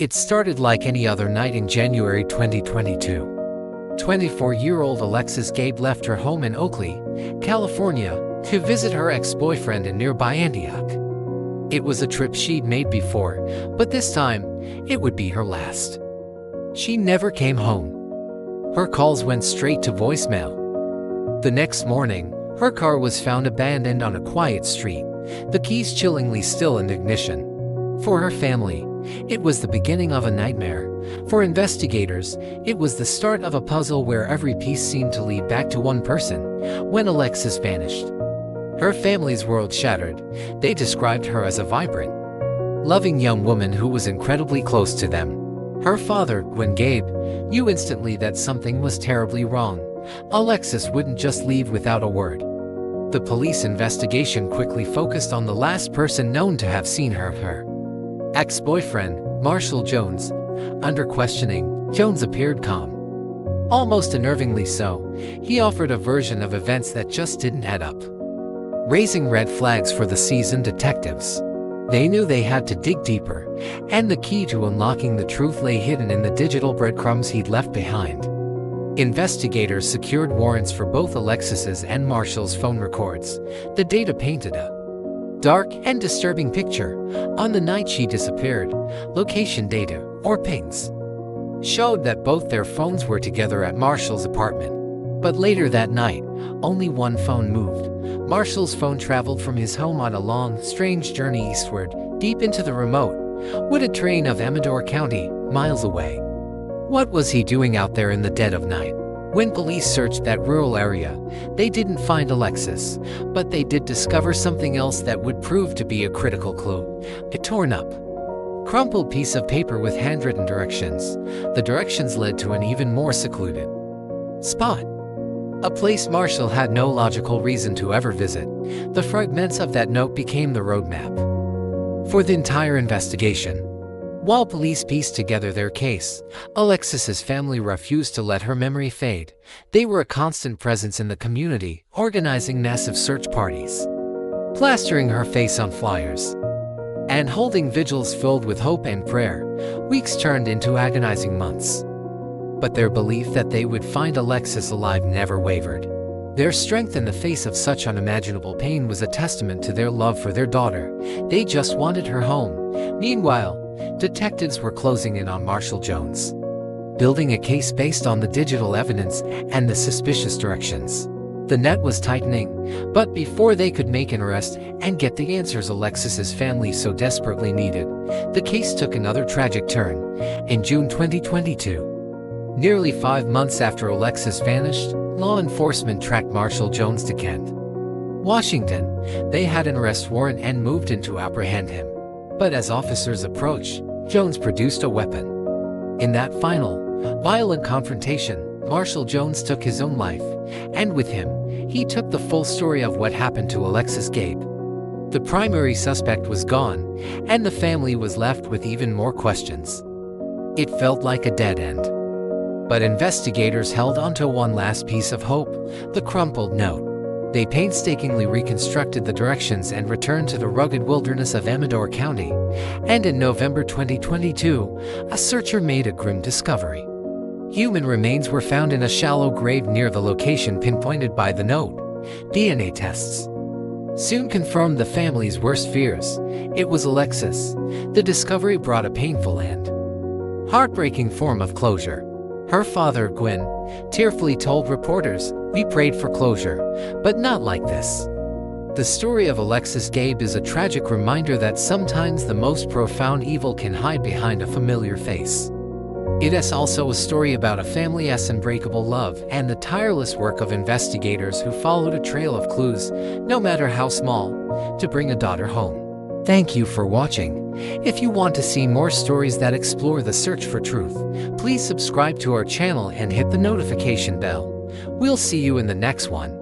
It started like any other night in January 2022. 24-year-old Alexis Gabe left her home in Oakley, California, to visit her ex-boyfriend in nearby Antioch. It was a trip she'd made before, but this time, it would be her last. She never came home. Her calls went straight to voicemail. The next morning, her car was found abandoned on a quiet street, the keys chillingly still in ignition. For her family, it was the beginning of a nightmare. For investigators, it was the start of a puzzle where every piece seemed to lead back to one person: when Alexis vanished. Her family's world shattered. They described her as a vibrant, loving young woman who was incredibly close to them. Her father, when Gabe, knew instantly that something was terribly wrong. Alexis wouldn't just leave without a word. The police investigation quickly focused on the last person known to have seen her ex-boyfriend, Marshall Jones. Under questioning, Jones appeared calm. Almost unnervingly so. He offered a version of events that just didn't add up, raising red flags for the seasoned detectives. They knew they had to dig deeper, and the key to unlocking the truth lay hidden in the digital breadcrumbs he'd left behind. Investigators secured warrants for both Alexis's and Marshall's phone records. The data painted a dark and disturbing picture. On the night she disappeared, location data, or pings, showed that both their phones were together at Marshall's apartment. But later that night, only one phone moved. Marshall's phone traveled from his home on a long, strange journey eastward, deep into the remote, wooded terrain of Amador County, miles away. What was he doing out there in the dead of night? When police searched that rural area, they didn't find Alexis, but they did discover something else that would prove to be a critical clue: a torn-up, crumpled piece of paper with handwritten directions. The directions led to an even more secluded spot, a place Marshall had no logical reason to ever visit. The fragments of that note became the roadmap for the entire investigation. While police pieced together their case, Alexis's family refused to let her memory fade. They were a constant presence in the community, organizing massive search parties, plastering her face on flyers, and holding vigils filled with hope and prayer. Weeks turned into agonizing months. But their belief that they would find Alexis alive never wavered. Their strength in the face of such unimaginable pain was a testament to their love for their daughter. They just wanted her home. Meanwhile, detectives were closing in on Marshall Jones, building a case based on the digital evidence and the suspicious directions. The net was tightening, but before they could make an arrest and get the answers Alexis's family so desperately needed, the case took another tragic turn. In June 2022, nearly 5 months after Alexis vanished, law enforcement tracked Marshall Jones to Kent, Washington. They had an arrest warrant and moved in to apprehend him. But as officers approached, Jones produced a weapon. In that final, violent confrontation, Marshall Jones took his own life, and with him, he took the full story of what happened to Alexis Gabe. The primary suspect was gone, and the family was left with even more questions. It felt like a dead end. But investigators held onto one last piece of hope: the crumpled note. They painstakingly reconstructed the directions and returned to the rugged wilderness of Amador County. And in November 2022, a searcher made a grim discovery. Human remains were found in a shallow grave near the location pinpointed by the note. DNA tests soon confirmed the family's worst fears. It was Alexis. The discovery brought a painful and heartbreaking form of closure. Her father, Gwen, tearfully told reporters, "We prayed for closure, but not like this." The story of Alexis Gabe is a tragic reminder that sometimes the most profound evil can hide behind a familiar face. It is also a story about a family's unbreakable love and the tireless work of investigators who followed a trail of clues, no matter how small, to bring a daughter home. Thank you for watching. If you want to see more stories that explore the search for truth, please subscribe to our channel and hit the notification bell. We'll see you in the next one.